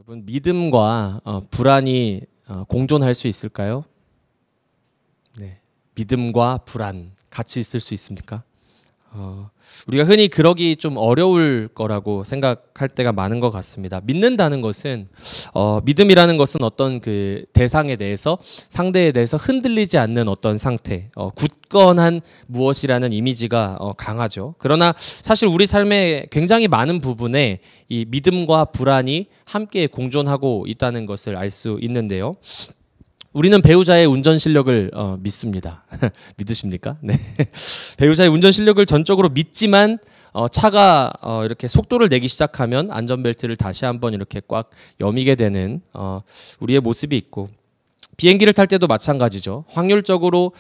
여러분, 믿음과 불안이 공존할 수 있을까요? 네, 믿음과 불안 같이 있을 수 있습니까? 우리가 흔히 그러기 좀 어려울 거라고 생각할 때가 많은 것 같습니다. 믿는다는 것은 믿음이라는 것은 어떤 그 대상에 대해서, 상대에 대해서 흔들리지 않는 어떤 상태, 굳건한 무엇이라는 이미지가 강하죠. 그러나 사실 우리 삶의 굉장히 많은 부분에 이 믿음과 불안이 함께 공존하고 있다는 것을 알 수 있는데요. 우리는 배우자의 운전 실력을 믿습니다. 믿으십니까? 네. 배우자의 운전 실력을 전적으로 믿지만 차가 이렇게 속도를 내기 시작하면 안전벨트를 다시 한번 이렇게 꽉 여미게 되는 우리의 모습이 있고, 비행기를 탈 때도 마찬가지죠. 확률적으로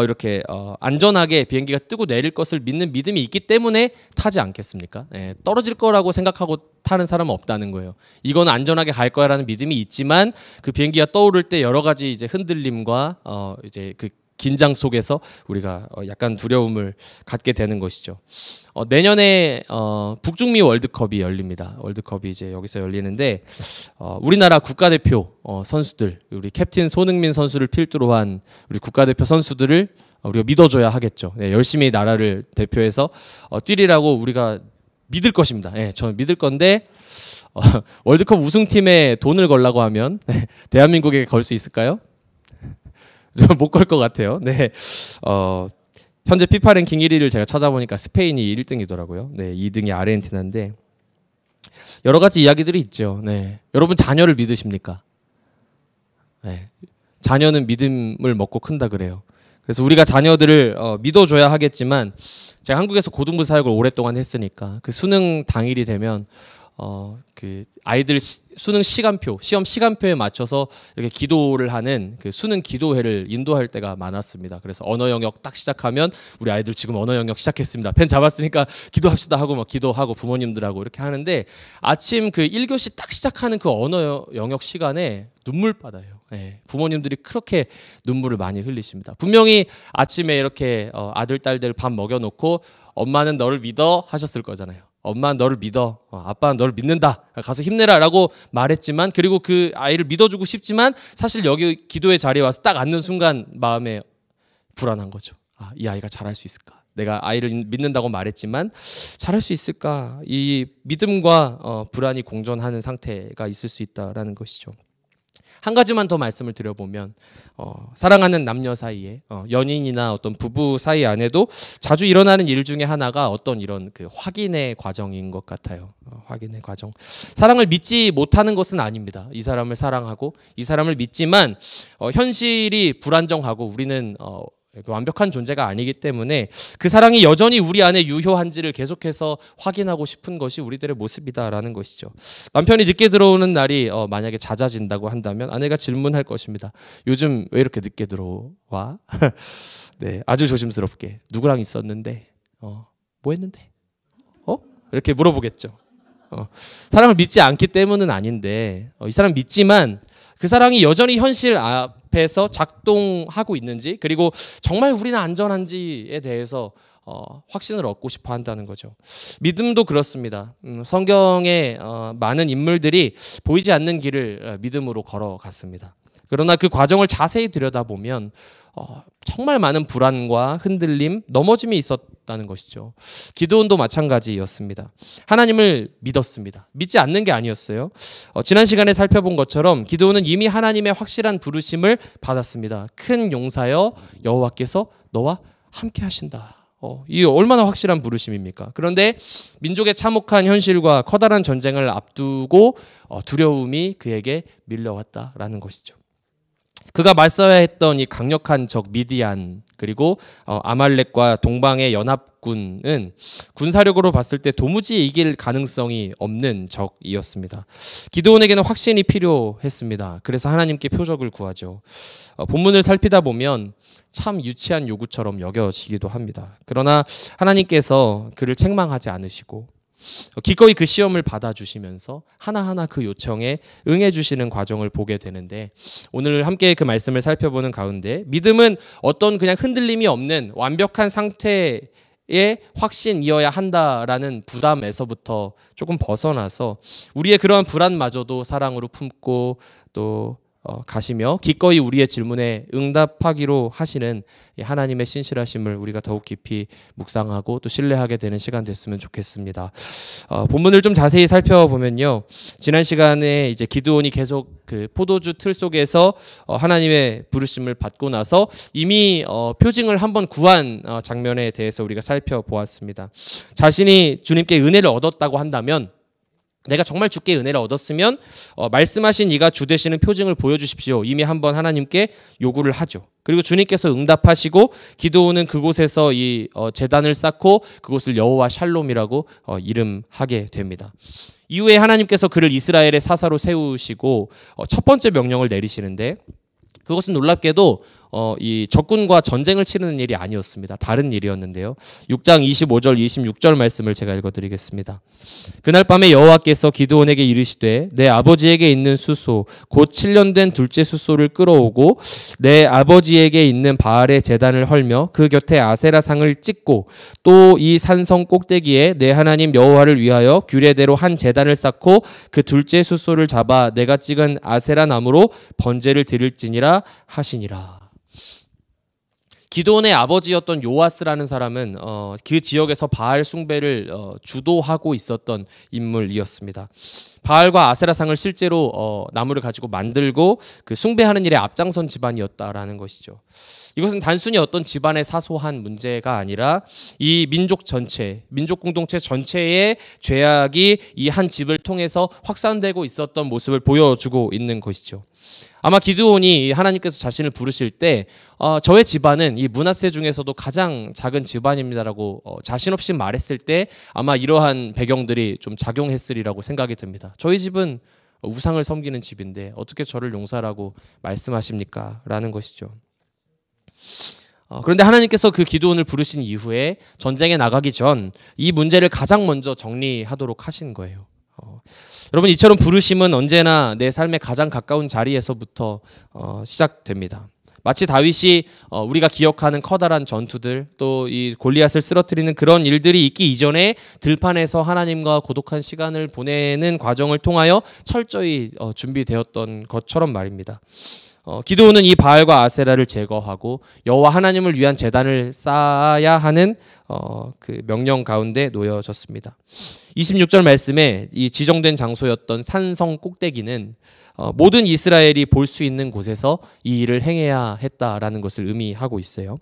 이렇게 안전하게 비행기가 뜨고 내릴 것을 믿는 믿음이 있기 때문에 타지 않겠습니까? 예, 떨어질 거라고 생각하고 타는 사람은 없다는 거예요. 이건 안전하게 갈 거야라는 믿음이 있지만 그 비행기가 떠오를 때 여러 가지 이제 흔들림과 이제 그 긴장 속에서 우리가 약간 두려움을 갖게 되는 것이죠. 내년에 북중미 월드컵이 열립니다. 월드컵이 이제 여기서 열리는데 우리나라 국가대표 선수들, 우리 캡틴 손흥민 선수를 필두로 한 우리 국가대표 선수들을 우리가 믿어줘야 하겠죠. 네, 열심히 나라를 대표해서 뛰리라고 우리가 믿을 것입니다. 네, 저는 믿을 건데 월드컵 우승팀에 돈을 걸라고 하면 대한민국에 걸 수 있을까요? 못 걸 것 같아요. 네. 현재 피파 랭킹 1위를 제가 찾아보니까 스페인이 1등이더라고요. 네, 2등이 아르헨티나인데 여러 가지 이야기들이 있죠. 네. 여러분 자녀를 믿으십니까? 네. 자녀는 믿음을 먹고 큰다 그래요. 그래서 우리가 자녀들을 믿어줘야 하겠지만, 제가 한국에서 고등부 사역을 오랫동안 했으니까 그 수능 당일이 되면 그 아이들 수능 시간표, 시험 시간표에 맞춰서 이렇게 기도를 하는 그 수능 기도회를 인도할 때가 많았습니다. 그래서 언어 영역 딱 시작하면 우리 아이들 지금 언어 영역 시작했습니다. 펜 잡았으니까 기도합시다 하고 막 기도하고 부모님들하고 이렇게 하는데, 아침 그 1교시 딱 시작하는 그 언어 영역 시간에 눈물 받아요. 네, 부모님들이 그렇게 눈물을 많이 흘리십니다. 분명히 아침에 이렇게 아들 딸들 밥 먹여놓고 엄마는 너를 믿어 하셨을 거잖아요. 엄마는 너를 믿어, 아빠는 너를 믿는다, 가서 힘내라 라고 말했지만, 그리고 그 아이를 믿어주고 싶지만 사실 여기 기도의 자리에 와서 딱 앉는 순간 마음에 불안한 거죠. 이 아이가 잘할 수 있을까? 내가 아이를 믿는다고 말했지만 잘할 수 있을까? 이 믿음과 불안이 공존하는 상태가 있을 수 있다라는 것이죠. 한 가지만 더 말씀을 드려보면, 사랑하는 남녀 사이에, 연인이나 어떤 부부 사이 안에도 자주 일어나는 일 중에 하나가 어떤 이런 그 확인의 과정인 것 같아요. 확인의 과정. 사랑을 믿지 못하는 것은 아닙니다. 이 사람을 사랑하고 이 사람을 믿지만 현실이 불안정하고 우리는 완벽한 존재가 아니기 때문에 그 사랑이 여전히 우리 안에 유효한지를 계속해서 확인하고 싶은 것이 우리들의 모습이다라는 것이죠. 남편이 늦게 들어오는 날이 만약에 잦아진다고 한다면 아내가 질문할 것입니다. 요즘 왜 이렇게 늦게 들어와? 네, 아주 조심스럽게. 누구랑 있었는데? 뭐 했는데? 이렇게 물어보겠죠. 사랑을 믿지 않기 때문은 아닌데, 이 사람 믿지만 그 사랑이 여전히 현실 앞에서 작동하고 있는지, 그리고 정말 우리는 안전한지에 대해서 확신을 얻고 싶어 한다는 거죠. 믿음도 그렇습니다. 성경에 많은 인물들이 보이지 않는 길을 믿음으로 걸어갔습니다. 그러나 그 과정을 자세히 들여다보면 정말 많은 불안과 흔들림, 넘어짐이 있었다는 것이죠. 기드온도 마찬가지였습니다. 하나님을 믿었습니다. 믿지 않는 게 아니었어요. 지난 시간에 살펴본 것처럼 기드온은 이미 하나님의 확실한 부르심을 받았습니다. 큰 용사여, 여호와께서 너와 함께 하신다. 이 얼마나 확실한 부르심입니까? 그런데 민족의 참혹한 현실과 커다란 전쟁을 앞두고 두려움이 그에게 밀려왔다라는 것이죠. 그가 맞서야 했던 이 강력한 적 미디안, 그리고 아말렉과 동방의 연합군은 군사력으로 봤을 때 도무지 이길 가능성이 없는 적이었습니다. 기드온에게는 확신이 필요했습니다. 그래서 하나님께 표적을 구하죠. 본문을 살피다 보면 참 유치한 요구처럼 여겨지기도 합니다. 그러나 하나님께서 그를 책망하지 않으시고 기꺼이 그 시험을 받아주시면서 하나하나 그 요청에 응해주시는 과정을 보게 되는데, 오늘 함께 그 말씀을 살펴보는 가운데 믿음은 어떤 그냥 흔들림이 없는 완벽한 상태에 확신이어야 한다라는 부담에서부터 조금 벗어나서 우리의 그러한 불안마저도 사랑으로 품고 또 가시며 기꺼이 우리의 질문에 응답하기로 하시는 하나님의 신실하심을 우리가 더욱 깊이 묵상하고 또 신뢰하게 되는 시간 됐으면 좋겠습니다. 본문을 좀 자세히 살펴보면요, 지난 시간에 이제 기드온이 계속 그 포도주 틀 속에서 하나님의 부르심을 받고 나서 이미 표징을 한번 구한 장면에 대해서 우리가 살펴보았습니다. 자신이 주님께 은혜를 얻었다고 한다면, 내가 정말 주께 은혜를 얻었으면 말씀하신 이가 주 되시는 표징을 보여주십시오. 이미 한번 하나님께 요구를 하죠. 그리고 주님께서 응답하시고 기드온은 그곳에서 이 제단을 쌓고 그곳을 여호와 샬롬이라고 이름하게 됩니다. 이후에 하나님께서 그를 이스라엘의 사사로 세우시고 첫 번째 명령을 내리시는데, 그것은 놀랍게도 이 적군과 전쟁을 치르는 일이 아니었습니다. 다른 일이었는데요. 6장 25절 26절 말씀을 제가 읽어드리겠습니다. 그날 밤에 여호와께서 기드온에게 이르시되 내 아버지에게 있는 숫소 곧 7년 된 둘째 숫소를 끌어오고 내 아버지에게 있는 바알의 제단을 헐며 그 곁에 아세라 상을 찍고 또 이 산성 꼭대기에 내 하나님 여호와를 위하여 규례대로 한 제단을 쌓고 그 둘째 숫소를 잡아 내가 찍은 아세라 나무로 번제를 드릴지니라 하시니라. 기드온의 아버지였던 요아스라는 사람은 그 지역에서 바알 숭배를 주도하고 있었던 인물이었습니다. 바알과 아세라상을 실제로 나무를 가지고 만들고 그 숭배하는 일에 앞장선 집안이었다라는 것이죠. 이것은 단순히 어떤 집안의 사소한 문제가 아니라 이 민족 전체, 민족 공동체 전체의 죄악이 이 한 집을 통해서 확산되고 있었던 모습을 보여주고 있는 것이죠. 아마 기드온이 하나님께서 자신을 부르실 때 저의 집안은 이 므낫세 중에서도 가장 작은 집안입니다라고 자신 없이 말했을 때 아마 이러한 배경들이 좀 작용했으리라고 생각이 듭니다. 저희 집은 우상을 섬기는 집인데 어떻게 저를 용사라고 말씀하십니까? 라는 것이죠. 그런데 하나님께서 그 기드온을 부르신 이후에 전쟁에 나가기 전 이 문제를 가장 먼저 정리하도록 하신 거예요. 여러분, 이처럼 부르심은 언제나 내 삶의 가장 가까운 자리에서부터 시작됩니다. 마치 다윗이 우리가 기억하는 커다란 전투들, 또 이 골리앗을 쓰러뜨리는 그런 일들이 있기 이전에 들판에서 하나님과 고독한 시간을 보내는 과정을 통하여 철저히 준비되었던 것처럼 말입니다. 기드온은 이 바알과 아세라를 제거하고 여호와 하나님을 위한 제단을 쌓아야 하는 그 명령 가운데 놓여졌습니다. 26절 말씀에 이 지정된 장소였던 산성 꼭대기는 모든 이스라엘이 볼 수 있는 곳에서 이 일을 행해야 했다라는 것을 의미하고 있어요.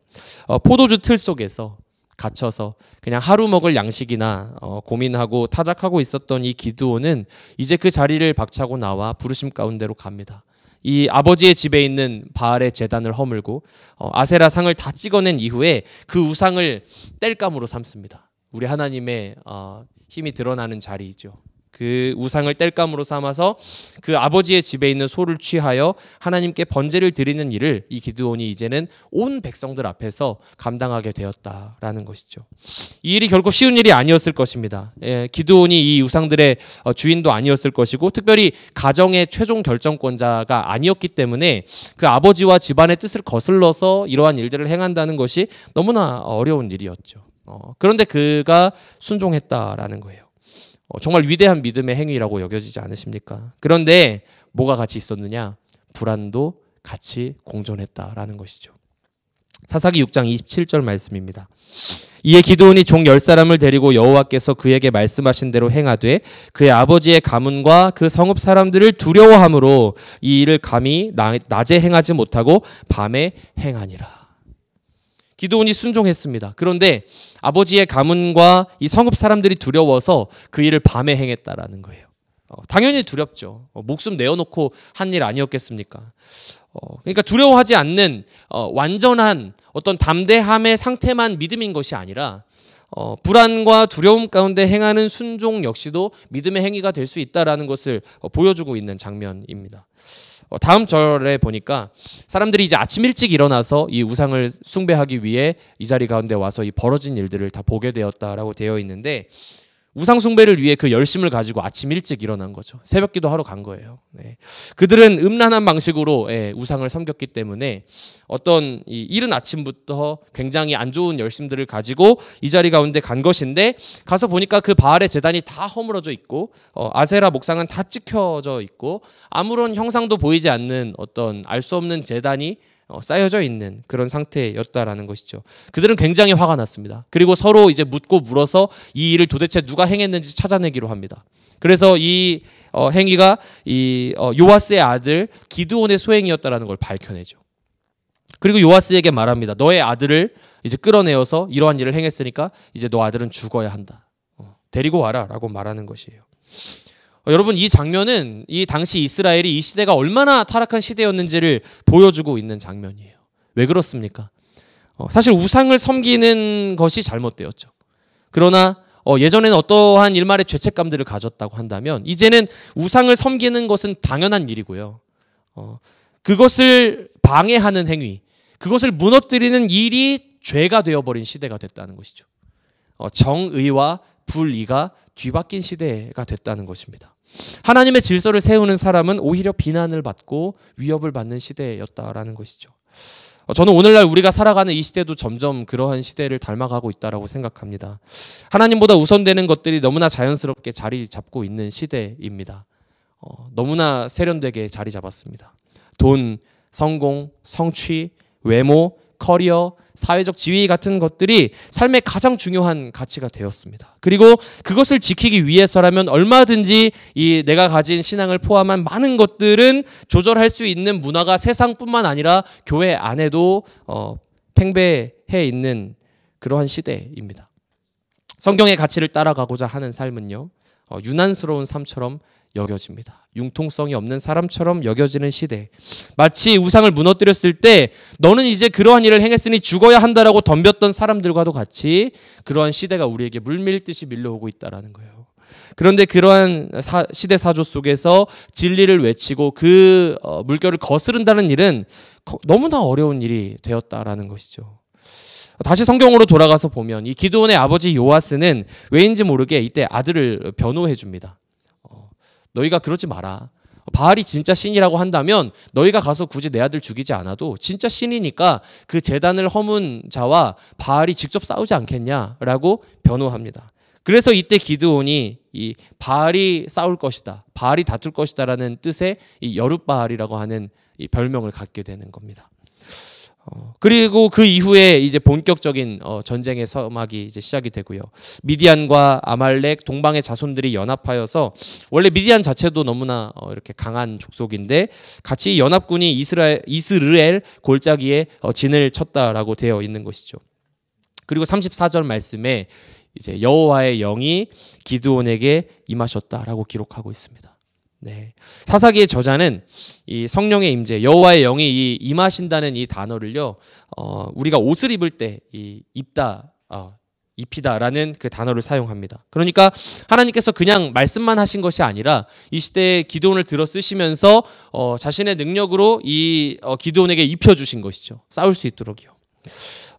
포도주 틀 속에서 갇혀서 그냥 하루 먹을 양식이나 고민하고 타작하고 있었던 이 기드온은 이제 그 자리를 박차고 나와 부르심 가운데로 갑니다. 이 아버지의 집에 있는 바알의 제단을 허물고 아세라 상을 다 찍어낸 이후에 그 우상을 땔감으로 삼습니다. 우리 하나님의 힘이 드러나는 자리이죠. 그 우상을 땔감으로 삼아서 그 아버지의 집에 있는 소를 취하여 하나님께 번제를 드리는 일을 이 기드온이 이제는 온 백성들 앞에서 감당하게 되었다라는 것이죠. 이 일이 결코 쉬운 일이 아니었을 것입니다. 기드온이 이 우상들의 주인도 아니었을 것이고 특별히 가정의 최종 결정권자가 아니었기 때문에 그 아버지와 집안의 뜻을 거슬러서 이러한 일들을 행한다는 것이 너무나 어려운 일이었죠. 그런데 그가 순종했다라는 거예요. 정말 위대한 믿음의 행위라고 여겨지지 않으십니까? 그런데 뭐가 같이 있었느냐? 불안도 같이 공존했다라는 것이죠. 사사기 6장 27절 말씀입니다. 이에 기드온이 종 10사람을 데리고 여호와께서 그에게 말씀하신 대로 행하되 그의 아버지의 가문과 그 성읍 사람들을 두려워함으로 이 일을 감히 낮에 행하지 못하고 밤에 행하니라. 기드온이 순종했습니다. 그런데 아버지의 가문과 이 성읍 사람들이 두려워서 그 일을 밤에 행했다라는 거예요. 당연히 두렵죠. 목숨 내어놓고 한 일 아니었겠습니까? 그러니까 두려워하지 않는 완전한 어떤 담대함의 상태만 믿음인 것이 아니라 불안과 두려움 가운데 행하는 순종 역시도 믿음의 행위가 될 수 있다라는 것을 보여주고 있는 장면입니다. 다음 절에 보니까 사람들이 이제 아침 일찍 일어나서 이 우상을 숭배하기 위해 이 자리 가운데 와서 이 벌어진 일들을 다 보게 되었다라고 되어 있는데 우상 숭배를 위해 그 열심을 가지고 아침 일찍 일어난 거죠. 새벽 기도하러 간 거예요. 네. 그들은 음란한 방식으로 우상을 섬겼기 때문에 어떤 이른 아침부터 굉장히 안 좋은 열심들을 가지고 이 자리 가운데 간 것인데, 가서 보니까 그 바알의 제단이 다 허물어져 있고 아세라 목상은 다 찍혀져 있고 아무런 형상도 보이지 않는 어떤 알 수 없는 제단이 쌓여져 있는 그런 상태였다라는 것이죠. 그들은 굉장히 화가 났습니다. 그리고 서로 이제 묻고 물어서 이 일을 도대체 누가 행했는지 찾아내기로 합니다. 그래서 이 행위가 이 요아스의 아들 기드온의 소행이었다라는 걸 밝혀내죠. 그리고 요아스에게 말합니다. 너의 아들을 이제 끌어내어서 이러한 일을 행했으니까 이제 너 아들은 죽어야 한다. 데리고 와라라고 말하는 것이에요. 여러분, 이 장면은 이 당시 이스라엘이 이 시대가 얼마나 타락한 시대였는지를 보여주고 있는 장면이에요. 왜 그렇습니까? 사실 우상을 섬기는 것이 잘못되었죠. 그러나 예전에는 어떠한 일말의 죄책감들을 가졌다고 한다면 이제는 우상을 섬기는 것은 당연한 일이고요. 그것을 방해하는 행위, 그것을 무너뜨리는 일이 죄가 되어버린 시대가 됐다는 것이죠. 정의와 불의가 뒤바뀐 시대가 됐다는 것입니다. 하나님의 질서를 세우는 사람은 오히려 비난을 받고 위협을 받는 시대였다라는 것이죠. 저는 오늘날 우리가 살아가는 이 시대도 점점 그러한 시대를 닮아가고 있다라고 생각합니다. 하나님보다 우선되는 것들이 너무나 자연스럽게 자리 잡고 있는 시대입니다. 너무나 세련되게 자리 잡았습니다. 돈, 성공, 성취, 외모, 커리어, 사회적 지위 같은 것들이 삶의 가장 중요한 가치가 되었습니다. 그리고 그것을 지키기 위해서라면 얼마든지 이 내가 가진 신앙을 포함한 많은 것들은 조절할 수 있는 문화가 세상뿐만 아니라 교회 안에도 팽배해 있는 그러한 시대입니다. 성경의 가치를 따라가고자 하는 삶은요, 유난스러운 삶처럼 여겨집니다. 융통성이 없는 사람처럼 여겨지는 시대. 마치 우상을 무너뜨렸을 때 너는 이제 그러한 일을 행했으니 죽어야 한다라고 덤볐던 사람들과도 같이 그러한 시대가 우리에게 물밀듯이 밀려오고 있다라는 거예요. 그런데 그러한 시대 사조 속에서 진리를 외치고 그 물결을 거스른다는 일은 너무나 어려운 일이 되었다라는 것이죠. 다시 성경으로 돌아가서 보면 이 기드온의 아버지 요아스는 왜인지 모르게 이때 아들을 변호해 줍니다. 너희가 그러지 마라. 바알이 진짜 신이라고 한다면 너희가 가서 굳이 내 아들 죽이지 않아도 진짜 신이니까 그 제단을 허문 자와 바알이 직접 싸우지 않겠냐라고 변호합니다. 그래서 이때 기드온이 이 바알이 싸울 것이다, 바알이 다툴 것이다라는 뜻의 이 여룻바알이라고 하는 이 별명을 갖게 되는 겁니다. 그리고 그 이후에 이제 본격적인 전쟁의 서막이 이제 시작이 되고요. 미디안과 아말렉, 동방의 자손들이 연합하여서, 원래 미디안 자체도 너무나 이렇게 강한 족속인데 같이 연합군이 이스르엘 골짜기에 진을 쳤다라고 되어 있는 것이죠. 그리고 34절 말씀에 이제 여호와의 영이 기드온에게 임하셨다라고 기록하고 있습니다. 네. 사사기의 저자는 이 성령의 임재, 여호와의 영이 이 임하신다는 이 단어를요, 우리가 옷을 입을 때 이 입히다라는 그 단어를 사용합니다. 그러니까 하나님께서 그냥 말씀만 하신 것이 아니라 이 시대에 기드온을 들어 쓰시면서 자신의 능력으로 이 기드온에게 입혀주신 것이죠. 싸울 수 있도록요.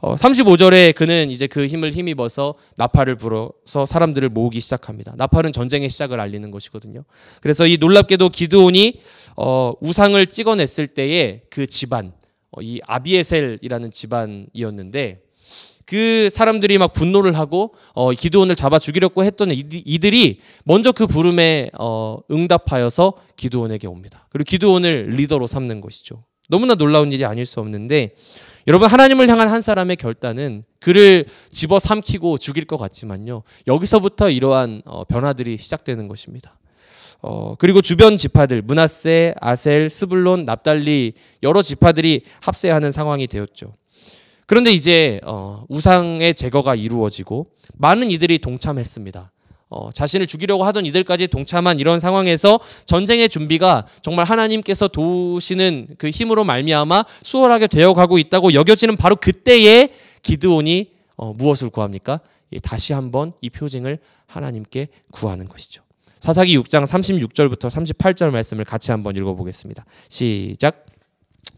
35절에 그는 이제 그 힘을 힘입어서 나팔을 불어서 사람들을 모으기 시작합니다. 나팔은 전쟁의 시작을 알리는 것이거든요. 그래서 이 놀랍게도 기드온이 우상을 찍어냈을 때에 그 집안, 이 아비에셀이라는 집안이었는데 그 사람들이 막 분노를 하고 기드온을 잡아 죽이려고 했던 이들이 먼저 그 부름에 응답하여서 기드온에게 옵니다. 그리고 기드온을 리더로 삼는 것이죠. 너무나 놀라운 일이 아닐 수 없는데, 여러분, 하나님을 향한 한 사람의 결단은 그를 집어삼키고 죽일 것 같지만요, 여기서부터 이러한 변화들이 시작되는 것입니다. 그리고 주변 지파들, 므낫세, 아셀, 스불론, 납달리 여러 지파들이 합세하는 상황이 되었죠. 그런데 이제 우상의 제거가 이루어지고 많은 이들이 동참했습니다. 자신을 죽이려고 하던 이들까지 동참한 이런 상황에서 전쟁의 준비가 정말 하나님께서 도우시는 그 힘으로 말미암아 수월하게 되어가고 있다고 여겨지는 바로 그때에 기드온이 무엇을 구합니까? 다시 한번 이 표징을 하나님께 구하는 것이죠. 사사기 6장 36절부터 38절 말씀을 같이 한번 읽어보겠습니다. 시작.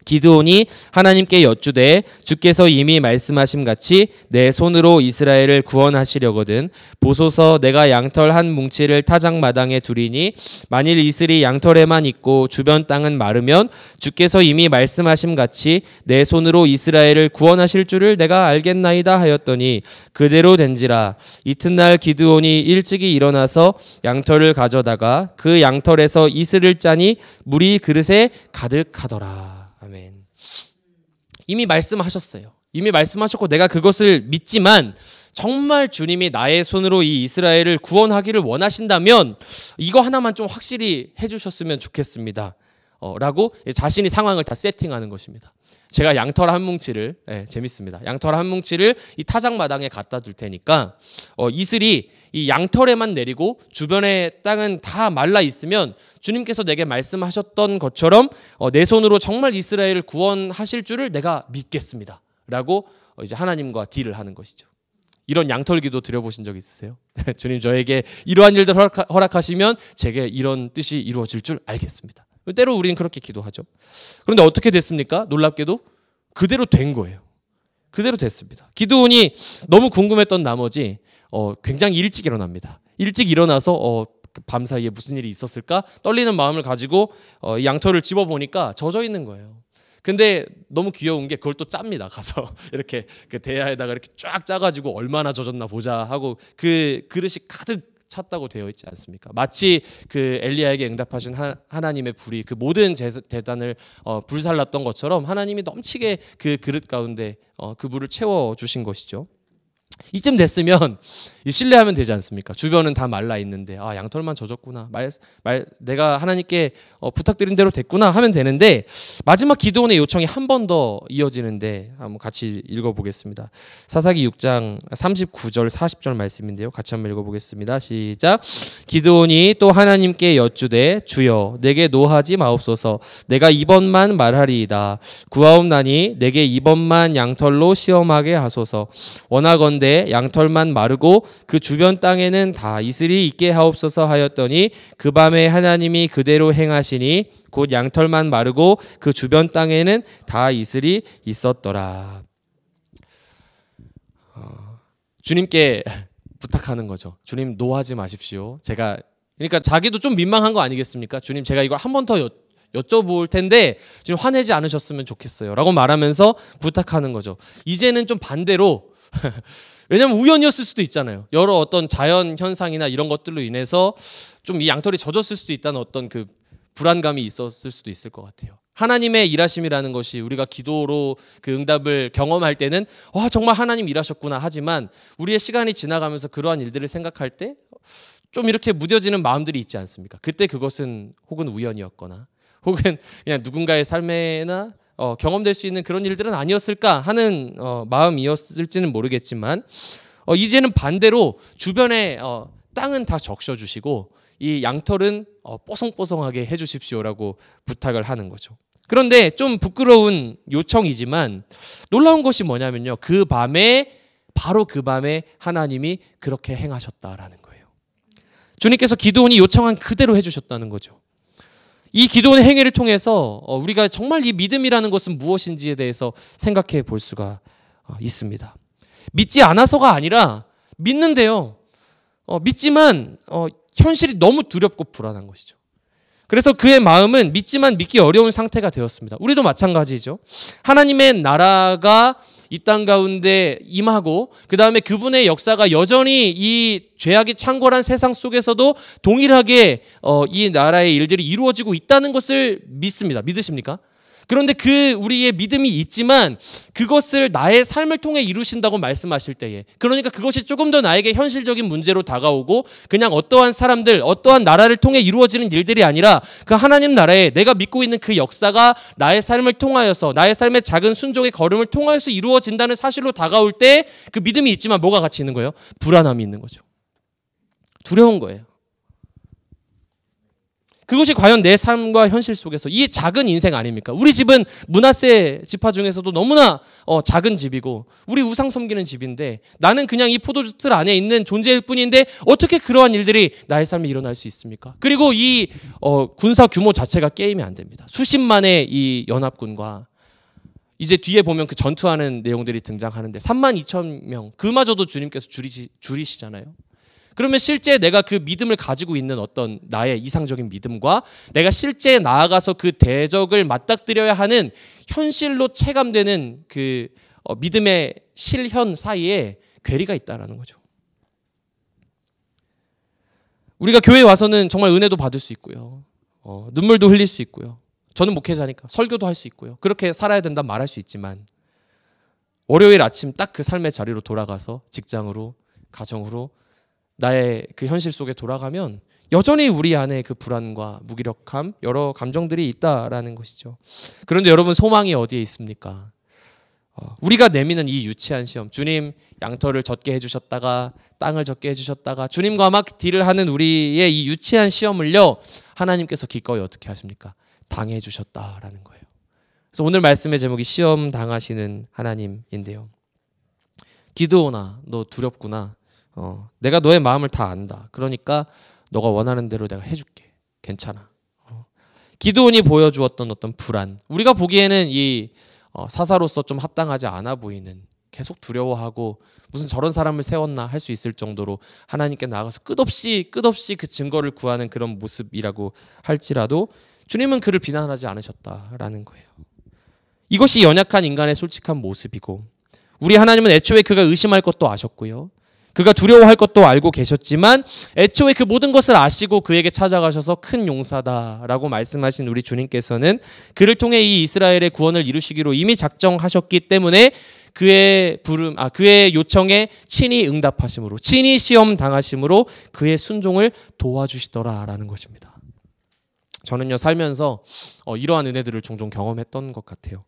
기드온이 하나님께 여쭈되 주께서 이미 말씀하심 같이 내 손으로 이스라엘을 구원하시려거든 보소서 내가 양털 한 뭉치를 타작마당에 두리니 만일 이슬이 양털에만 있고 주변 땅은 마르면 주께서 이미 말씀하심 같이 내 손으로 이스라엘을 구원하실 줄을 내가 알겠나이다 하였더니 그대로 된지라. 이튿날 기드온이 일찍이 일어나서 양털을 가져다가 그 양털에서 이슬을 짜니 물이 그릇에 가득하더라. 아멘. 이미 말씀하셨어요. 이미 말씀하셨고 내가 그것을 믿지만 정말 주님이 나의 손으로 이 이스라엘을 구원하기를 원하신다면 이거 하나만 좀 확실히 해주셨으면 좋겠습니다. 라고 자신이 상황을 다 세팅하는 것입니다. 제가 양털 한 뭉치를 재밌습니다. 양털 한 뭉치를 이 타작마당에 갖다 둘 테니까 이슬이 이 양털에만 내리고 주변의 땅은 다 말라 있으면 주님께서 내게 말씀하셨던 것처럼 내 손으로 정말 이스라엘을 구원하실 줄을 내가 믿겠습니다. 라고 이제 하나님과 딜을 하는 것이죠. 이런 양털기도 드려보신 적 있으세요? 주님 저에게 이러한 일들 허락하시면 제게 이런 뜻이 이루어질 줄 알겠습니다. 때로 우리는 그렇게 기도하죠. 그런데 어떻게 됐습니까? 놀랍게도 그대로 된 거예요. 그대로 됐습니다. 기드온이 너무 궁금했던 나머지 굉장히 일찍 일어납니다. 일찍 일어나서 밤 사이에 무슨 일이 있었을까? 떨리는 마음을 가지고 양털을 집어보니까 젖어 있는 거예요. 근데 너무 귀여운 게 그걸 또 짭니다. 가서 이렇게 그 대야에다가 이렇게 쫙 짜가지고 얼마나 젖었나 보자 하고 그 그릇이 가득 찼다고 되어 있지 않습니까? 마치 그 엘리야에게 응답하신 하나님의 불이 그 모든 제단을 불살랐던 것처럼 하나님이 넘치게 그 그릇 가운데 그 물을 채워 주신 것이죠. 이쯤 됐으면 신뢰하면 되지 않습니까? 주변은 다 말라 있는데 양털만 젖었구나. 내가 하나님께 부탁드린 대로 됐구나 하면 되는데 마지막 기드온의 요청이 한 번 더 이어지는데 한번 같이 읽어보겠습니다. 사사기 6장 39절 40절 말씀인데요. 같이 한번 읽어보겠습니다. 시작. 기드온이 또 하나님께 여쭈되 주여 내게 노하지 마옵소서. 내가 이번만 말하리이다. 구하옵나니 내게 이번만 양털로 시험하게 하소서. 원하건대 양털만 마르고 그 주변 땅에는 다 이슬이 있게 하옵소서 하였더니 그 밤에 하나님이 그대로 행하시니 곧 양털만 마르고 그 주변 땅에는 다 이슬이 있었더라. 주님께 부탁하는 거죠. 주님 노하지 마십시오. 그러니까 자기도 좀 민망한 거 아니겠습니까? 주님 제가 이걸 한 번 더 여쭤볼 텐데 주님 화내지 않으셨으면 좋겠어요. 라고 말하면서 부탁하는 거죠. 이제는 좀 반대로 왜냐하면 우연이었을 수도 있잖아요. 여러 어떤 자연 현상이나 이런 것들로 인해서 좀 이 양털이 젖었을 수도 있다는 어떤 그 불안감이 있었을 수도 있을 것 같아요. 하나님의 일하심이라는 것이 우리가 기도로 그 응답을 경험할 때는 와 정말 하나님 일하셨구나 하지만 우리의 시간이 지나가면서 그러한 일들을 생각할 때 좀 이렇게 무뎌지는 마음들이 있지 않습니까? 그때 그것은 혹은 우연이었거나 혹은 그냥 누군가의 삶에나 경험될 수 있는 그런 일들은 아니었을까 하는 마음이었을지는 모르겠지만 이제는 반대로 주변에 땅은 다 적셔주시고 이 양털은 뽀송뽀송하게 해주십시오라고 부탁을 하는 거죠. 그런데 좀 부끄러운 요청이지만 놀라운 것이 뭐냐면요. 바로 그 밤에 하나님이 그렇게 행하셨다라는 거예요. 주님께서 기드온이 요청한 그대로 해주셨다는 거죠. 이 기도원의 행위를 통해서 우리가 정말 이 믿음이라는 것은 무엇인지에 대해서 생각해 볼 수가 있습니다. 믿지 않아서가 아니라 믿는데요. 믿지만 현실이 너무 두렵고 불안한 것이죠. 그래서 그의 마음은 믿지만 믿기 어려운 상태가 되었습니다. 우리도 마찬가지죠. 하나님의 나라가 이 땅 가운데 임하고 그 다음에 그분의 역사가 여전히 이 죄악이 창궐한 세상 속에서도 동일하게 이 나라의 일들이 이루어지고 있다는 것을 믿습니다. 믿으십니까? 그런데 우리의 믿음이 있지만 그것을 나의 삶을 통해 이루신다고 말씀하실 때에 그러니까 그것이 조금 더 나에게 현실적인 문제로 다가오고 그냥 어떠한 사람들, 어떠한 나라를 통해 이루어지는 일들이 아니라 그 하나님 나라에 내가 믿고 있는 그 역사가 나의 삶을 통하여서 나의 삶의 작은 순종의 걸음을 통하여서 이루어진다는 사실로 다가올 때 그 믿음이 있지만 뭐가 같이 있는 거예요? 불안함이 있는 거죠. 두려운 거예요. 그것이 과연 내 삶과 현실 속에서 이 작은 인생 아닙니까? 우리 집은 므낫세 지파 중에서도 너무나 작은 집이고 우리 우상 섬기는 집인데 나는 그냥 이 포도주틀 안에 있는 존재일 뿐인데 어떻게 그러한 일들이 나의 삶에 일어날 수 있습니까? 그리고 이 군사 규모 자체가 게임이 안 됩니다. 수십만의 이 연합군과 이제 뒤에 보면 그 전투하는 내용들이 등장하는데 32,000명 그마저도 주님께서 줄이시잖아요. 그러면 실제 내가 그 믿음을 가지고 있는 어떤 나의 이상적인 믿음과 내가 실제 나아가서 그 대적을 맞닥뜨려야 하는 현실로 체감되는 그 믿음의 실현 사이에 괴리가 있다라는 거죠. 우리가 교회에 와서는 정말 은혜도 받을 수 있고요. 눈물도 흘릴 수 있고요. 저는 목회자니까 설교도 할 수 있고요. 그렇게 살아야 된다 말할 수 있지만 월요일 아침 딱 그 삶의 자리로 돌아가서 직장으로 가정으로 나의 그 현실 속에 돌아가면 여전히 우리 안에 그 불안과 무기력함 여러 감정들이 있다라는 것이죠. 그런데 여러분 소망이 어디에 있습니까? 우리가 내미는 이 유치한 시험 주님 양털을 젖게 해주셨다가 땅을 젖게 해주셨다가 주님과 막 딜을 하는 우리의 이 유치한 시험을요 하나님께서 기꺼이 어떻게 하십니까? 당해 주셨다라는 거예요. 그래서 오늘 말씀의 제목이 시험 당하시는 하나님인데요. 기드온아 너 두렵구나. 내가 너의 마음을 다 안다. 그러니까 너가 원하는 대로 내가 해줄게. 괜찮아. 기드온이 보여주었던 어떤 불안. 우리가 보기에는 이 사사로서 좀 합당하지 않아 보이는 계속 두려워하고 무슨 저런 사람을 세웠나 할 수 있을 정도로 하나님께 나아가서 끝없이 그 증거를 구하는 그런 모습이라고 할지라도 주님은 그를 비난하지 않으셨다라는 거예요. 이것이 연약한 인간의 솔직한 모습이고 우리 하나님은 애초에 그가 의심할 것도 아셨고요. 그가 두려워할 것도 알고 계셨지만 애초에 그 모든 것을 아시고 그에게 찾아가셔서 큰 용사다라고 말씀하신 우리 주님께서는 그를 통해 이 이스라엘의 구원을 이루시기로 이미 작정하셨기 때문에 그의 요청에 친히 응답하심으로 친히 시험 당하심으로 그의 순종을 도와주시더라라는 것입니다. 저는요 살면서 이러한 은혜들을 종종 경험했던 것 같아요.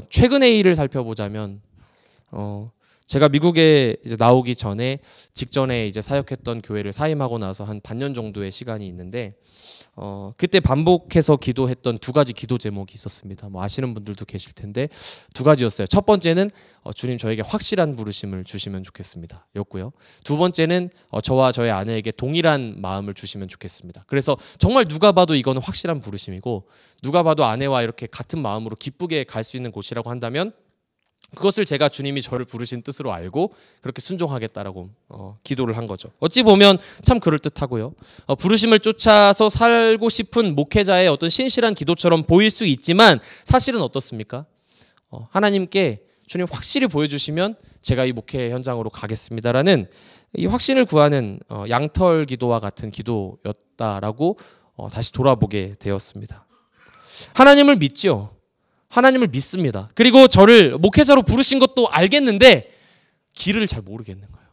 최근의 일을 살펴보자면 제가 미국에 이제 나오기 전에 직전에 이제 사역했던 교회를 사임하고 나서 한 반년 정도의 시간이 있는데 그때 반복해서 기도했던 두 가지 기도 제목이 있었습니다. 뭐 아시는 분들도 계실 텐데 두 가지였어요. 첫 번째는 주님 저에게 확실한 부르심을 주시면 좋겠습니다. 였고요. 두 번째는 저와 저의 아내에게 동일한 마음을 주시면 좋겠습니다. 그래서 정말 누가 봐도 이거는 확실한 부르심이고 누가 봐도 아내와 이렇게 같은 마음으로 기쁘게 갈 수 있는 곳이라고 한다면 그것을 제가 주님이 저를 부르신 뜻으로 알고 그렇게 순종하겠다라고 기도를 한 거죠. 어찌 보면 참 그럴듯하고요. 부르심을 쫓아서 살고 싶은 목회자의 어떤 신실한 기도처럼 보일 수 있지만 사실은 어떻습니까? 하나님께 주님 확실히 보여주시면 제가 이 목회 현장으로 가겠습니다라는 이 확신을 구하는 양털 기도와 같은 기도였다라고 다시 돌아보게 되었습니다. 하나님을 믿죠. 하나님을 믿습니다. 그리고 저를 목회자로 부르신 것도 알겠는데 길을 잘 모르겠는 거예요.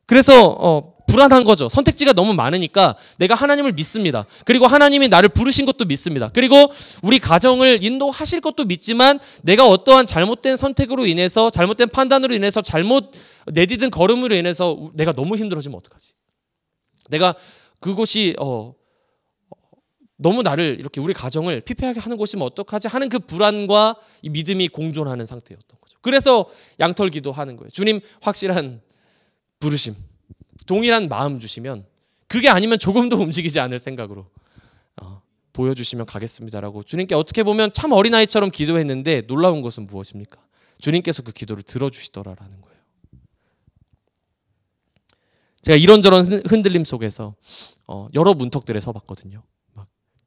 그래서 불안한 거죠. 선택지가 너무 많으니까 내가 하나님을 믿습니다. 그리고 하나님이 나를 부르신 것도 믿습니다. 그리고 우리 가정을 인도하실 것도 믿지만 내가 어떠한 잘못된 선택으로 인해서 잘못된 판단으로 인해서 잘못 내디딘 걸음으로 인해서 내가 너무 힘들어지면 어떡하지? 내가 그곳이 너무 나를 이렇게 우리 가정을 피폐하게 하는 곳이면 어떡하지 하는 그 불안과 이 믿음이 공존하는 상태였던 거죠. 그래서 양털 기도하는 거예요. 주님 확실한 부르심, 동일한 마음 주시면 그게 아니면 조금도 움직이지 않을 생각으로 보여주시면 가겠습니다라고 주님께 어떻게 보면 참 어린아이처럼 기도했는데 놀라운 것은 무엇입니까? 주님께서 그 기도를 들어주시더라라는 거예요. 제가 이런저런 흔들림 속에서 여러 문턱들에 서봤거든요.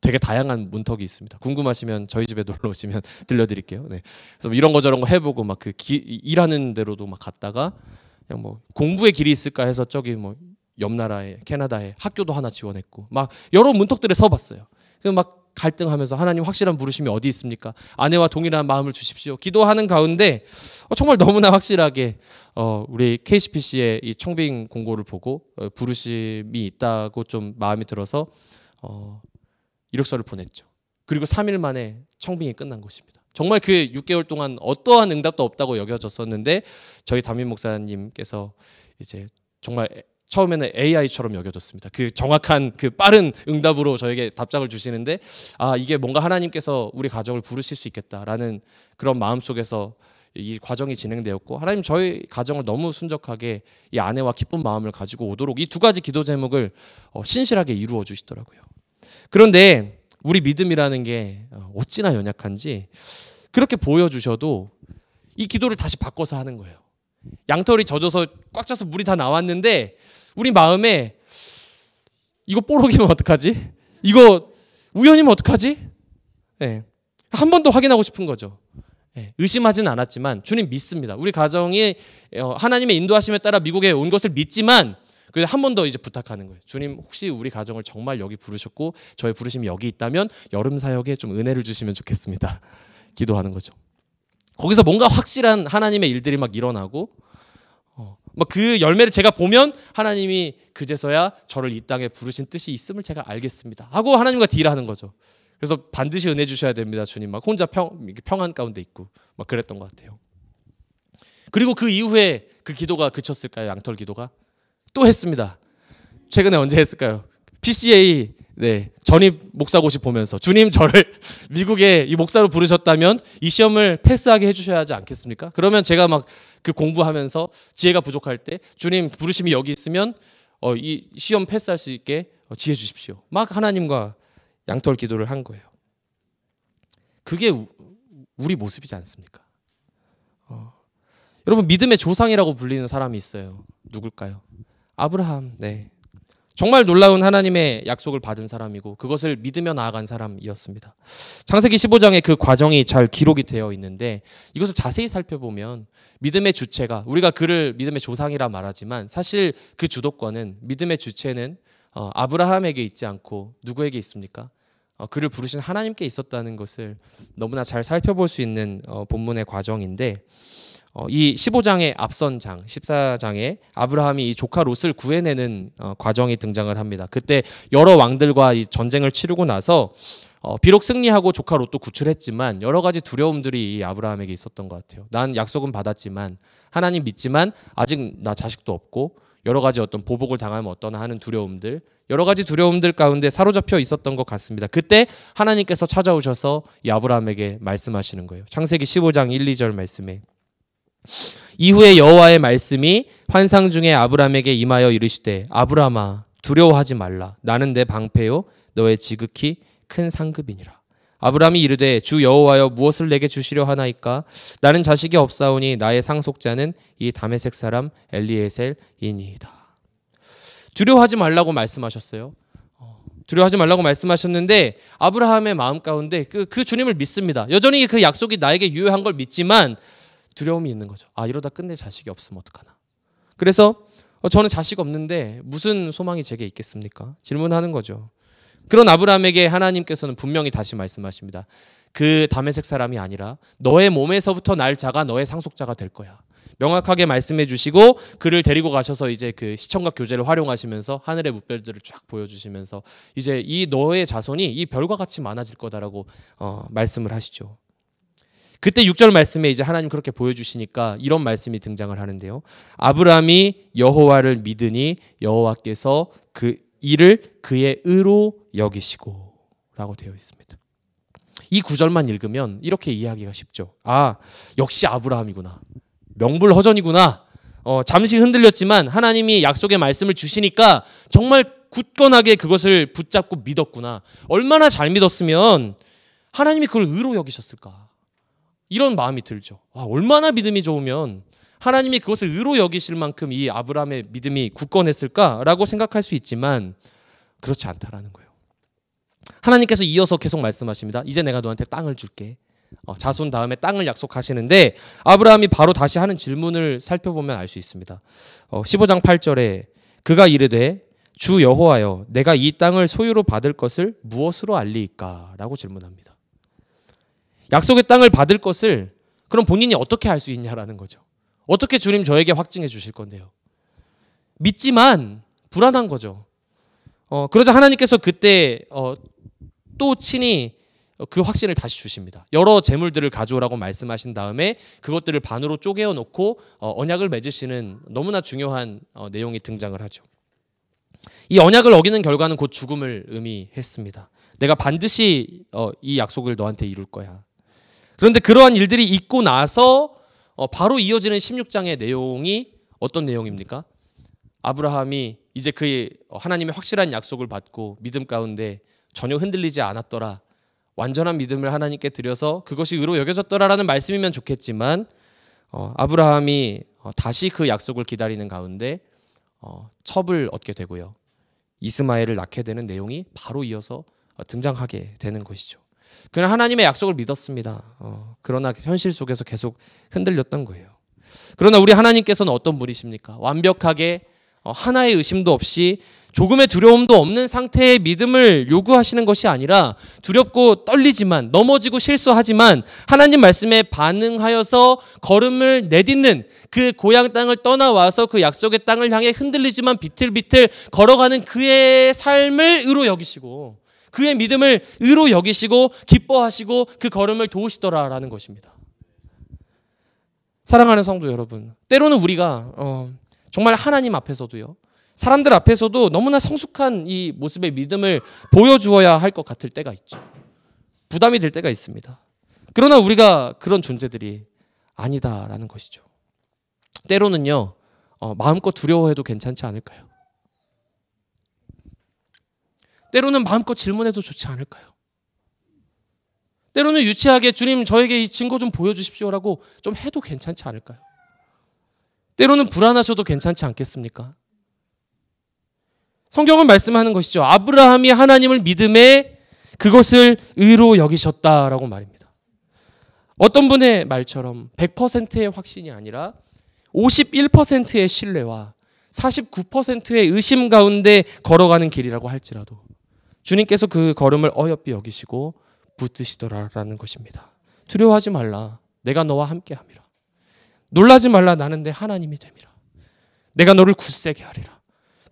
되게 다양한 문턱이 있습니다. 궁금하시면 저희 집에 놀러 오시면 들려드릴게요. 네. 그래서 이런 거 저런 거 해보고 막 그 일하는 데로도 막 갔다가 그냥 뭐 공부의 길이 있을까 해서 저기 뭐 옆 나라에 캐나다에 학교도 하나 지원했고 막 여러 문턱들에 서봤어요. 그래서 막 갈등하면서 하나님 확실한 부르심이 어디 있습니까? 아내와 동일한 마음을 주십시오. 기도하는 가운데 정말 너무나 확실하게 우리 KCPC의 이 청빙 공고를 보고 부르심이 있다고 좀 마음이 들어서 이력서를 보냈죠. 그리고 3일 만에 청빙이 끝난 것입니다. 정말 그 6개월 동안 어떠한 응답도 없다고 여겨졌었는데 저희 담임 목사님께서 이제 정말 처음에는 AI처럼 여겨졌습니다. 그 정확한 그 빠른 응답으로 저에게 답장을 주시는데 이게 뭔가 하나님께서 우리 가정을 부르실 수 있겠다라는 그런 마음 속에서 이 과정이 진행되었고, 하나님 저희 가정을 너무 순적하게 이 아내와 기쁜 마음을 가지고 오도록 이 두 가지 기도 제목을 신실하게 이루어 주시더라고요. 그런데 우리 믿음이라는 게 어찌나 연약한지 그렇게 보여주셔도 이 기도를 다시 바꿔서 하는 거예요. 양털이 젖어서 꽉 차서 물이 다 나왔는데 우리 마음에 이거 뽀록이면 어떡하지? 이거 우연이면 어떡하지? 네. 한 번 더 확인하고 싶은 거죠. 네. 의심하진 않았지만 주님 믿습니다. 우리 가정이 하나님의 인도하심에 따라 미국에 온 것을 믿지만 한 번 더 이제 부탁하는 거예요. 주님 혹시 우리 가정을 정말 여기 부르셨고 저의 부르심이 여기 있다면 여름 사역에 좀 은혜를 주시면 좋겠습니다. 기도하는 거죠. 거기서 뭔가 확실한 하나님의 일들이 막 일어나고 그 열매를 제가 보면 하나님이 그제서야 저를 이 땅에 부르신 뜻이 있음을 제가 알겠습니다 하고 하나님과 딜하는 거죠. 그래서 반드시 은혜 주셔야 됩니다 주님. 막 혼자 평안 가운데 있고 막 그랬던 것 같아요. 그리고 그 이후에 그 기도가 그쳤을까요? 양털 기도가 또 했습니다. 최근에 언제 했을까요? PCA 전입 목사고시 보면서 주님 저를 미국에 이 목사로 부르셨다면 이 시험을 패스하게 해주셔야 하지 않겠습니까? 그러면 제가 막 그 공부하면서 지혜가 부족할 때 주님 부르심이 여기 있으면 이 시험 패스할 수 있게 지혜 주십시오. 막 하나님과 양털 기도를 한 거예요. 그게 우리 모습이지 않습니까? 여러분 믿음의 조상이라고 불리는 사람이 있어요. 누굴까요? 아브라함. 네. 정말 놀라운 하나님의 약속을 받은 사람이고 그것을 믿으며 나아간 사람이었습니다. 창세기 15장에 그 과정이 잘 기록이 되어 있는데 이것을 자세히 살펴보면 믿음의 주체가 우리가 그를 믿음의 조상이라 말하지만 사실 그 주도권은 믿음의 주체는 아브라함에게 있지 않고 누구에게 있습니까? 그를 부르신 하나님께 있었다는 것을 너무나 잘 살펴볼 수 있는 본문의 과정인데 이 15장의 앞선 장 14장에 아브라함이 이 조카 롯을 구해내는 과정이 등장을 합니다. 그때 여러 왕들과 이 전쟁을 치르고 나서 비록 승리하고 조카 롯도 구출했지만 여러 가지 두려움들이 이 아브라함에게 있었던 것 같아요. 난 약속은 받았지만 하나님 믿지만 아직 나 자식도 없고 여러 가지 어떤 보복을 당하면 어떠나 하는 두려움들, 여러 가지 두려움들 가운데 사로잡혀 있었던 것 같습니다. 그때 하나님께서 찾아오셔서 이 아브라함에게 말씀하시는 거예요. 창세기 15장 1, 2절 말씀에 이후에 여호와의 말씀이 환상 중에 아브라함에게 임하여 이르시되 아브라함아 두려워하지 말라. 나는 내 방패요 너의 지극히 큰 상급이니라. 아브라함이 이르되 주 여호와여 무엇을 내게 주시려 하나이까? 나는 자식이 없사오니 나의 상속자는 이 다메섹 사람 엘리에셀이니이다. 두려워하지 말라고 말씀하셨어요. 두려워하지 말라고 말씀하셨는데 아브라함의 마음 가운데 그 주님을 믿습니다. 여전히 그 약속이 나에게 유효한 걸 믿지만 두려움이 있는 거죠. 이러다 끝내 자식이 없으면 어떡하나. 그래서 저는 자식 없는데 무슨 소망이 제게 있겠습니까? 질문하는 거죠. 그런 아브라함에게 하나님께서는 분명히 다시 말씀하십니다. 그 다메섹 사람이 아니라 너의 몸에서부터 날 자가 너의 상속자가 될 거야. 명확하게 말씀해 주시고 그를 데리고 가셔서 이제 그 시청각 교재를 활용하시면서 하늘의 무별들을 쫙 보여주시면서 이제 이 너의 자손이 이 별과 같이 많아질 거다라고 말씀을 하시죠. 그때 6절 말씀에 이제 하나님 그렇게 보여주시니까 이런 말씀이 등장을 하는데요. 아브라함이 여호와를 믿으니 여호와께서 그 이를 그의 의로 여기시고 라고 되어 있습니다. 이 구절만 읽으면 이렇게 이해하기가 쉽죠. 역시 아브라함이구나. 명불허전이구나. 잠시 흔들렸지만 하나님이 약속의 말씀을 주시니까 정말 굳건하게 그것을 붙잡고 믿었구나. 얼마나 잘 믿었으면 하나님이 그걸 의로 여기셨을까. 이런 마음이 들죠. 얼마나 믿음이 좋으면 하나님이 그것을 의로 여기실 만큼 이 아브라함의 믿음이 굳건했을까라고 생각할 수 있지만 그렇지 않다라는 거예요. 하나님께서 이어서 계속 말씀하십니다. 이제 내가 너한테 땅을 줄게. 자손 다음에 땅을 약속하시는데 아브라함이 바로 다시 하는 질문을 살펴보면 알 수 있습니다. 15장 8절에 그가 이르되 주 여호와여 내가 이 땅을 소유로 받을 것을 무엇으로 알리이까? 라고 질문합니다. 약속의 땅을 받을 것을 그럼 본인이 어떻게 알 수 있냐라는 거죠. 어떻게 주님 저에게 확증해 주실 건데요. 믿지만 불안한 거죠. 그러자 하나님께서 그때 또 친히 그 확신을 다시 주십니다. 여러 재물들을 가져오라고 말씀하신 다음에 그것들을 반으로 쪼개어 놓고 언약을 맺으시는 너무나 중요한 내용이 등장을 하죠. 이 언약을 어기는 결과는 곧 죽음을 의미했습니다. 내가 반드시 이 약속을 너한테 이룰 거야. 그런데 그러한 일들이 있고 나서 바로 이어지는 16장의 내용이 어떤 내용입니까? 아브라함이 이제 그 하나님의 확실한 약속을 받고 믿음 가운데 전혀 흔들리지 않았더라. 완전한 믿음을 하나님께 드려서 그것이 의로 여겨졌더라라는 말씀이면 좋겠지만 아브라함이 다시 그 약속을 기다리는 가운데 첩을 얻게 되고요. 이스마엘을 낳게 되는 내용이 바로 이어서 등장하게 되는 것이죠. 그는 하나님의 약속을 믿었습니다. 그러나 현실 속에서 계속 흔들렸던 거예요. 그러나 우리 하나님께서는 어떤 분이십니까? 완벽하게 하나의 의심도 없이 조금의 두려움도 없는 상태의 믿음을 요구하시는 것이 아니라 두렵고 떨리지만 넘어지고 실수하지만 하나님 말씀에 반응하여서 걸음을 내딛는 그 고향 땅을 떠나와서 그 약속의 땅을 향해 흔들리지만 비틀비틀 걸어가는 그의 삶을 의로 여기시고 그의 믿음을 의로 여기시고 기뻐하시고 그 걸음을 도우시더라라는 것입니다. 사랑하는 성도 여러분, 때로는 우리가 정말 하나님 앞에서도요, 사람들 앞에서도 너무나 성숙한 이 모습의 믿음을 보여주어야 할 것 같을 때가 있죠. 부담이 될 때가 있습니다. 그러나 우리가 그런 존재들이 아니다라는 것이죠. 때로는요, 마음껏 두려워해도 괜찮지 않을까요? 때로는 마음껏 질문해도 좋지 않을까요? 때로는 유치하게 주님 저에게 이 증거 좀 보여주십시오라고 좀 해도 괜찮지 않을까요? 때로는 불안하셔도 괜찮지 않겠습니까? 성경은 말씀하는 것이죠. 아브라함이 하나님을 믿음에 그것을 의로 여기셨다라고 말입니다. 어떤 분의 말처럼 100%의 확신이 아니라 51%의 신뢰와 49%의 의심 가운데 걸어가는 길이라고 할지라도 주님께서 그 걸음을 어여삐 여기시고 붙드시더라라는 것입니다. 두려워하지 말라. 내가 너와 함께함이라. 놀라지 말라. 나는 내 하나님이 됨이라. 내가 너를 굳세게 하리라.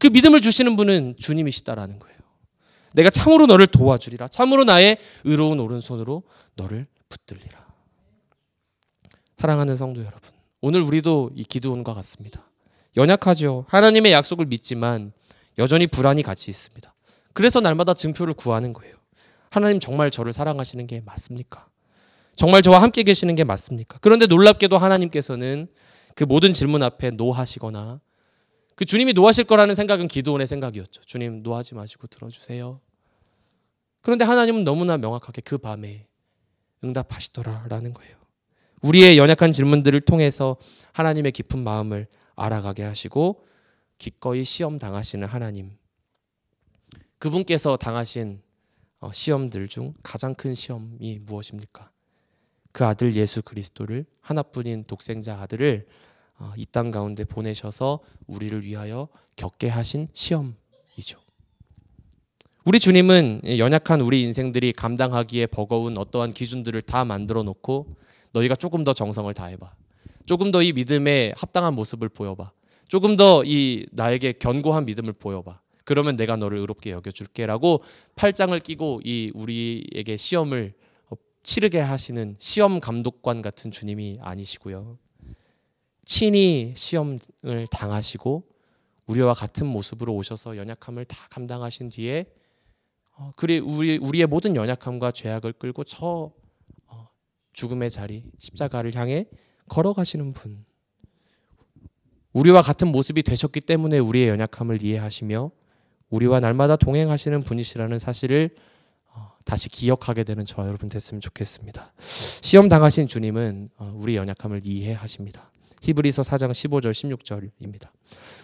그 믿음을 주시는 분은 주님이시다라는 거예요. 내가 참으로 너를 도와주리라. 참으로 나의 의로운 오른손으로 너를 붙들리라. 사랑하는 성도 여러분, 오늘 우리도 이 기드온과 같습니다. 연약하죠. 하나님의 약속을 믿지만 여전히 불안이 같이 있습니다. 그래서 날마다 증표를 구하는 거예요. 하나님 정말 저를 사랑하시는 게 맞습니까? 정말 저와 함께 계시는 게 맞습니까? 그런데 놀랍게도 하나님께서는 그 모든 질문 앞에 노하시거나 그 주님이 노하실 거라는 생각은 기드온의 생각이었죠. 주님 노하지 마시고 들어주세요. 그런데 하나님은 너무나 명확하게 그 밤에 응답하시더라라는 거예요. 우리의 연약한 질문들을 통해서 하나님의 깊은 마음을 알아가게 하시고 기꺼이 시험 당하시는 하나님, 그분께서 당하신 시험들 중 가장 큰 시험이 무엇입니까? 그 아들 예수 그리스도를, 하나뿐인 독생자 아들을 이 땅 가운데 보내셔서 우리를 위하여 겪게 하신 시험이죠. 우리 주님은 연약한 우리 인생들이 감당하기에 버거운 어떠한 기준들을 다 만들어 놓고 너희가 조금 더 정성을 다해봐. 조금 더 이 믿음에 합당한 모습을 보여봐. 조금 더 이 나에게 견고한 믿음을 보여봐. 그러면 내가 너를 의롭게 여겨줄게라고 팔짱을 끼고 이 우리에게 시험을 치르게 하시는 시험 감독관 같은 주님이 아니시고요. 친히 시험을 당하시고 우리와 같은 모습으로 오셔서 연약함을 다 감당하신 뒤에 우리의 모든 연약함과 죄악을 끌고 저 죽음의 자리, 십자가를 향해 걸어가시는 분. 우리와 같은 모습이 되셨기 때문에 우리의 연약함을 이해하시며 우리와 날마다 동행하시는 분이시라는 사실을 다시 기억하게 되는 저와 여러분 됐으면 좋겠습니다. 시험 당하신 주님은 우리 연약함을 이해하십니다. 히브리서 4장 15절 16절입니다.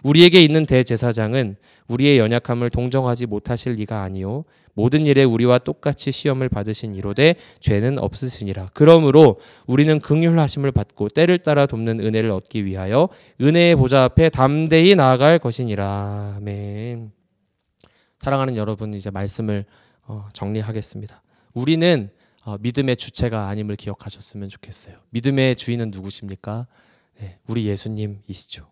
우리에게 있는 대제사장은 우리의 연약함을 동정하지 못하실 리가 아니요 모든 일에 우리와 똑같이 시험을 받으신 이로되 죄는 없으시니라. 그러므로 우리는 긍휼하심을 받고 때를 따라 돕는 은혜를 얻기 위하여 은혜의 보좌 앞에 담대히 나아갈 것이니라. 아멘. 사랑하는 여러분, 이제 말씀을 정리하겠습니다. 우리는 믿음의 주체가 아님을 기억하셨으면 좋겠어요. 믿음의 주인은 누구십니까? 네, 우리 예수님이시죠.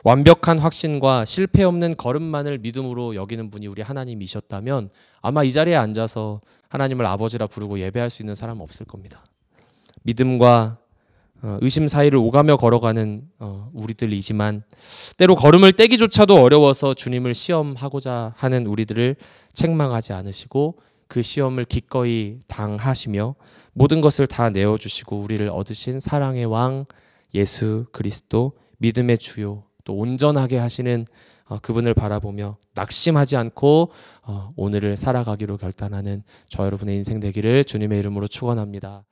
완벽한 확신과 실패 없는 걸음만을 믿음으로 여기는 분이 우리 하나님이셨다면 아마 이 자리에 앉아서 하나님을 아버지라 부르고 예배할 수 있는 사람은 없을 겁니다. 믿음과 의심 사이를 오가며 걸어가는 우리들이지만 때로 걸음을 떼기조차도 어려워서 주님을 시험하고자 하는 우리들을 책망하지 않으시고 그 시험을 기꺼이 당하시며 모든 것을 다 내어주시고 우리를 얻으신 사랑의 왕 예수 그리스도 믿음의 주요 또 온전하게 하시는 그분을 바라보며 낙심하지 않고 오늘을 살아가기로 결단하는 저 여러분의 인생 되기를 주님의 이름으로 축원합니다.